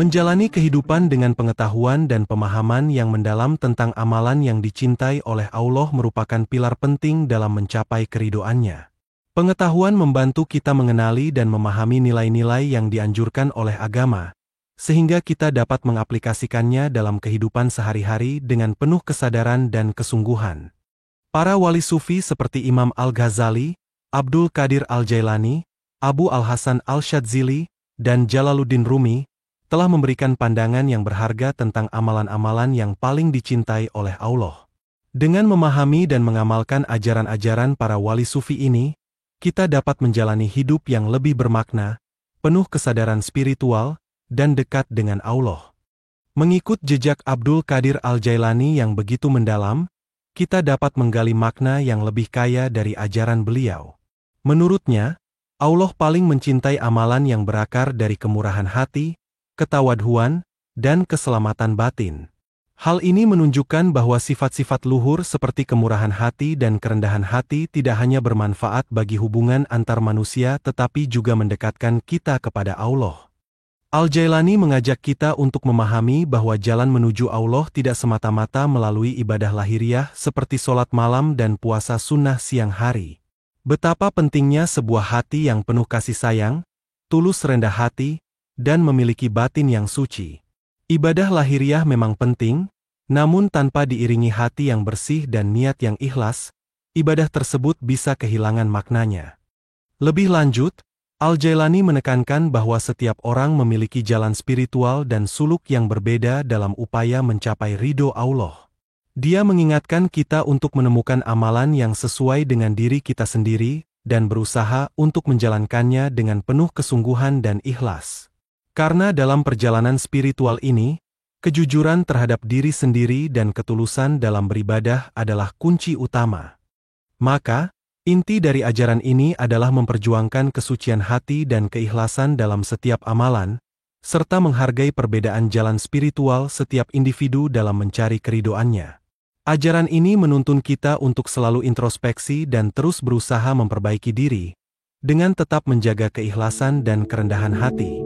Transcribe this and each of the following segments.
Menjalani kehidupan dengan pengetahuan dan pemahaman yang mendalam tentang amalan yang dicintai oleh Allah merupakan pilar penting dalam mencapai keridhoannya. Pengetahuan membantu kita mengenali dan memahami nilai-nilai yang dianjurkan oleh agama, sehingga kita dapat mengaplikasikannya dalam kehidupan sehari-hari dengan penuh kesadaran dan kesungguhan. Para wali sufi seperti Imam Al-Ghazali, Abdul Qadir Al-Jailani, Abu Al-Hasan Al-Syadzili, dan Jalaluddin Rumi, telah memberikan pandangan yang berharga tentang amalan-amalan yang paling dicintai oleh Allah. Dengan memahami dan mengamalkan ajaran-ajaran para wali sufi ini, kita dapat menjalani hidup yang lebih bermakna, penuh kesadaran spiritual, dan dekat dengan Allah. Mengikut jejak Abdul Qadir Al-Jailani yang begitu mendalam, kita dapat menggali makna yang lebih kaya dari ajaran beliau. Menurutnya, Allah paling mencintai amalan yang berakar dari kemurahan hati, ketawadhuan, dan keselamatan batin. Hal ini menunjukkan bahwa sifat-sifat luhur seperti kemurahan hati dan kerendahan hati tidak hanya bermanfaat bagi hubungan antar manusia tetapi juga mendekatkan kita kepada Allah. Al-Jailani mengajak kita untuk memahami bahwa jalan menuju Allah tidak semata-mata melalui ibadah lahiriah seperti sholat malam dan puasa sunnah siang hari. Betapa pentingnya sebuah hati yang penuh kasih sayang, tulus rendah hati, dan memiliki batin yang suci. Ibadah lahiriah memang penting, namun tanpa diiringi hati yang bersih dan niat yang ikhlas, ibadah tersebut bisa kehilangan maknanya. Lebih lanjut, Al-Jailani menekankan bahwa setiap orang memiliki jalan spiritual dan suluk yang berbeda dalam upaya mencapai ridho Allah. Dia mengingatkan kita untuk menemukan amalan yang sesuai dengan diri kita sendiri, dan berusaha untuk menjalankannya dengan penuh kesungguhan dan ikhlas. Karena dalam perjalanan spiritual ini, kejujuran terhadap diri sendiri dan ketulusan dalam beribadah adalah kunci utama. Maka, inti dari ajaran ini adalah memperjuangkan kesucian hati dan keikhlasan dalam setiap amalan, serta menghargai perbedaan jalan spiritual setiap individu dalam mencari keridhoannya. Ajaran ini menuntun kita untuk selalu introspeksi dan terus berusaha memperbaiki diri, dengan tetap menjaga keikhlasan dan kerendahan hati.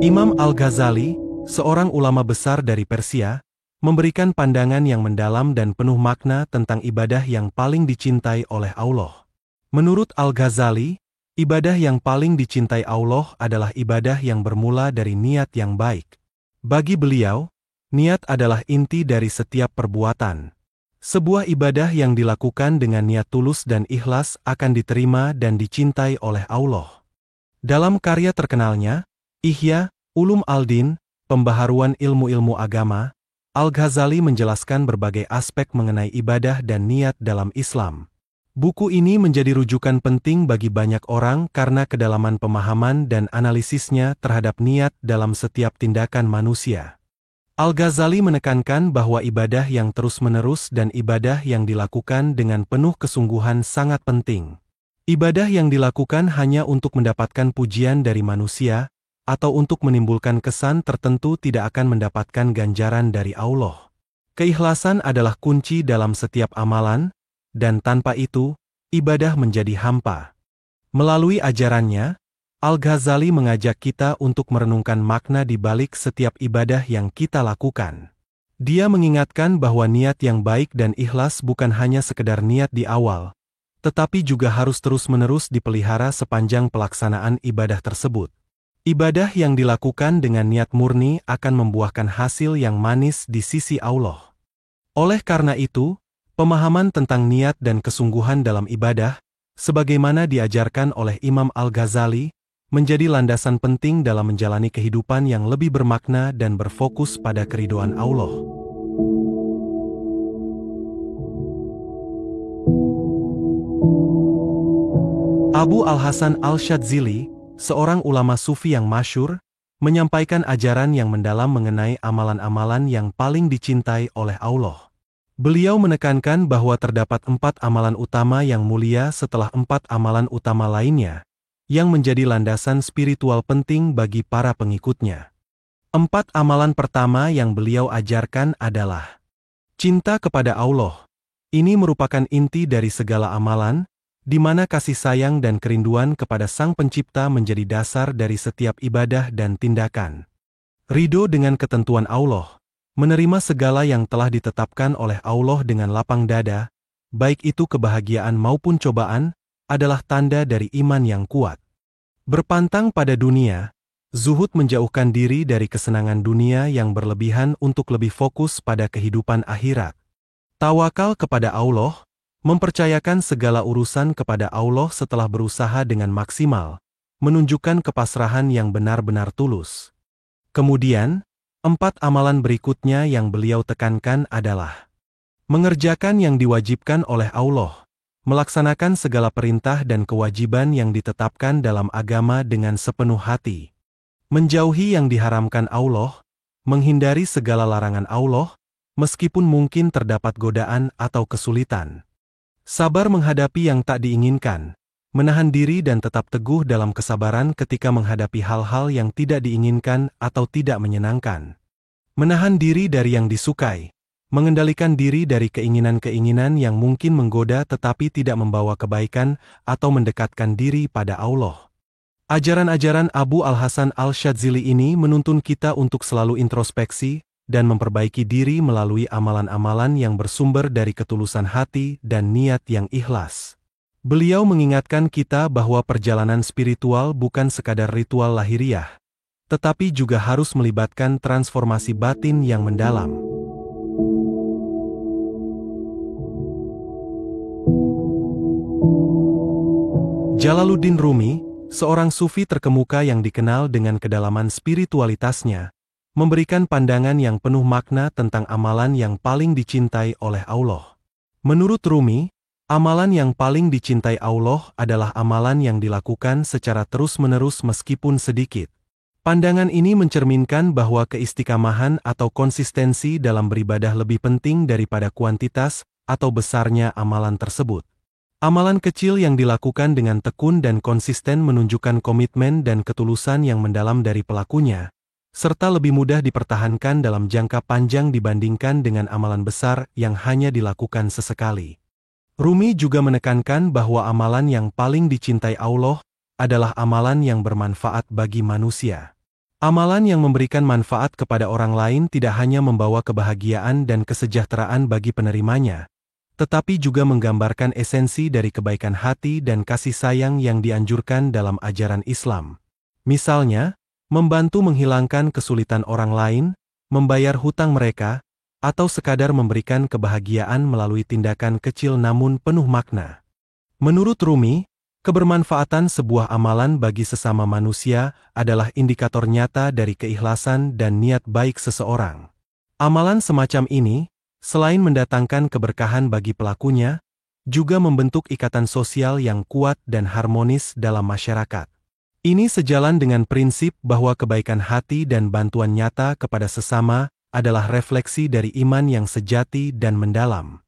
Imam Al-Ghazali, seorang ulama besar dari Persia, memberikan pandangan yang mendalam dan penuh makna tentang ibadah yang paling dicintai oleh Allah. Menurut Al-Ghazali, ibadah yang paling dicintai Allah adalah ibadah yang bermula dari niat yang baik. Bagi beliau, niat adalah inti dari setiap perbuatan. Sebuah ibadah yang dilakukan dengan niat tulus dan ikhlas akan diterima dan dicintai oleh Allah. Dalam karya terkenalnya, Ihya Ulum Al-Din, Pembaharuan Ilmu-Ilmu Agama, Al-Ghazali menjelaskan berbagai aspek mengenai ibadah dan niat dalam Islam. Buku ini menjadi rujukan penting bagi banyak orang karena kedalaman pemahaman dan analisisnya terhadap niat dalam setiap tindakan manusia. Al-Ghazali menekankan bahwa ibadah yang terus-menerus dan ibadah yang dilakukan dengan penuh kesungguhan sangat penting. Ibadah yang dilakukan hanya untuk mendapatkan pujian dari manusia, atau untuk menimbulkan kesan tertentu tidak akan mendapatkan ganjaran dari Allah. Keikhlasan adalah kunci dalam setiap amalan, dan tanpa itu, ibadah menjadi hampa. Melalui ajarannya, Al-Ghazali mengajak kita untuk merenungkan makna di balik setiap ibadah yang kita lakukan. Dia mengingatkan bahwa niat yang baik dan ikhlas bukan hanya sekedar niat di awal, tetapi juga harus terus-menerus dipelihara sepanjang pelaksanaan ibadah tersebut. Ibadah yang dilakukan dengan niat murni akan membuahkan hasil yang manis di sisi Allah. Oleh karena itu, pemahaman tentang niat dan kesungguhan dalam ibadah, sebagaimana diajarkan oleh Imam Al-Ghazali, menjadi landasan penting dalam menjalani kehidupan yang lebih bermakna dan berfokus pada keridhoan Allah. Abu Al-Hasan Al-Syadzili, seorang ulama sufi yang masyhur, menyampaikan ajaran yang mendalam mengenai amalan-amalan yang paling dicintai oleh Allah. Beliau menekankan bahwa terdapat 4 amalan utama yang mulia setelah 4 amalan utama lainnya, yang menjadi landasan spiritual penting bagi para pengikutnya. 4 amalan pertama yang beliau ajarkan adalah cinta kepada Allah. Ini merupakan inti dari segala amalan, di mana kasih sayang dan kerinduan kepada Sang Pencipta menjadi dasar dari setiap ibadah dan tindakan. Ridho dengan ketentuan Allah, menerima segala yang telah ditetapkan oleh Allah dengan lapang dada, baik itu kebahagiaan maupun cobaan, adalah tanda dari iman yang kuat. Berpantang pada dunia, zuhud menjauhkan diri dari kesenangan dunia yang berlebihan untuk lebih fokus pada kehidupan akhirat. Tawakal kepada Allah, mempercayakan segala urusan kepada Allah setelah berusaha dengan maksimal, menunjukkan kepasrahan yang benar-benar tulus. Kemudian, 4 amalan berikutnya yang beliau tekankan adalah mengerjakan yang diwajibkan oleh Allah, melaksanakan segala perintah dan kewajiban yang ditetapkan dalam agama dengan sepenuh hati, menjauhi yang diharamkan Allah, menghindari segala larangan Allah, meskipun mungkin terdapat godaan atau kesulitan. Sabar menghadapi yang tak diinginkan, menahan diri dan tetap teguh dalam kesabaran ketika menghadapi hal-hal yang tidak diinginkan atau tidak menyenangkan. Menahan diri dari yang disukai, mengendalikan diri dari keinginan-keinginan yang mungkin menggoda tetapi tidak membawa kebaikan atau mendekatkan diri pada Allah. Ajaran-ajaran Abu Al-Hasan Al-Syadzili ini menuntun kita untuk selalu introspeksi dan memperbaiki diri melalui amalan-amalan yang bersumber dari ketulusan hati dan niat yang ikhlas. Beliau mengingatkan kita bahwa perjalanan spiritual bukan sekadar ritual lahiriah, tetapi juga harus melibatkan transformasi batin yang mendalam. Jalaluddin Rumi, seorang sufi terkemuka yang dikenal dengan kedalaman spiritualitasnya, memberikan pandangan yang penuh makna tentang amalan yang paling dicintai oleh Allah. Menurut Rumi, amalan yang paling dicintai Allah adalah amalan yang dilakukan secara terus-menerus meskipun sedikit. Pandangan ini mencerminkan bahwa keistiqamahan atau konsistensi dalam beribadah lebih penting daripada kuantitas atau besarnya amalan tersebut. Amalan kecil yang dilakukan dengan tekun dan konsisten menunjukkan komitmen dan ketulusan yang mendalam dari pelakunya, serta lebih mudah dipertahankan dalam jangka panjang dibandingkan dengan amalan besar yang hanya dilakukan sesekali. Rumi juga menekankan bahwa amalan yang paling dicintai Allah adalah amalan yang bermanfaat bagi manusia. Amalan yang memberikan manfaat kepada orang lain tidak hanya membawa kebahagiaan dan kesejahteraan bagi penerimanya, tetapi juga menggambarkan esensi dari kebaikan hati dan kasih sayang yang dianjurkan dalam ajaran Islam. Misalnya, membantu menghilangkan kesulitan orang lain, membayar hutang mereka, atau sekadar memberikan kebahagiaan melalui tindakan kecil namun penuh makna. Menurut Rumi, kebermanfaatan sebuah amalan bagi sesama manusia adalah indikator nyata dari keikhlasan dan niat baik seseorang. Amalan semacam ini, selain mendatangkan keberkahan bagi pelakunya, juga membentuk ikatan sosial yang kuat dan harmonis dalam masyarakat. Ini sejalan dengan prinsip bahwa kebaikan hati dan bantuan nyata kepada sesama adalah refleksi dari iman yang sejati dan mendalam.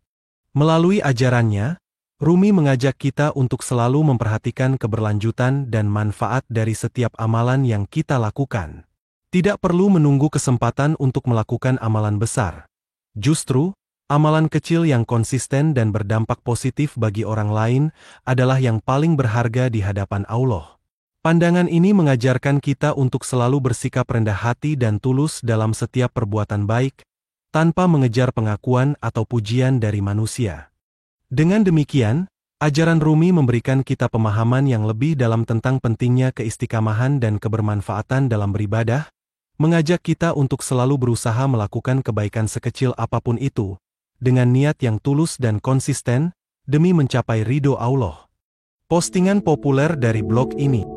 Melalui ajarannya, Rumi mengajak kita untuk selalu memperhatikan keberlanjutan dan manfaat dari setiap amalan yang kita lakukan. Tidak perlu menunggu kesempatan untuk melakukan amalan besar. Justru, amalan kecil yang konsisten dan berdampak positif bagi orang lain adalah yang paling berharga di hadapan Allah. Pandangan ini mengajarkan kita untuk selalu bersikap rendah hati dan tulus dalam setiap perbuatan baik, tanpa mengejar pengakuan atau pujian dari manusia. Dengan demikian, ajaran Rumi memberikan kita pemahaman yang lebih dalam tentang pentingnya keistiqamahan dan kebermanfaatan dalam beribadah, mengajak kita untuk selalu berusaha melakukan kebaikan sekecil apapun itu, dengan niat yang tulus dan konsisten, demi mencapai ridho Allah. Postingan populer dari blog ini.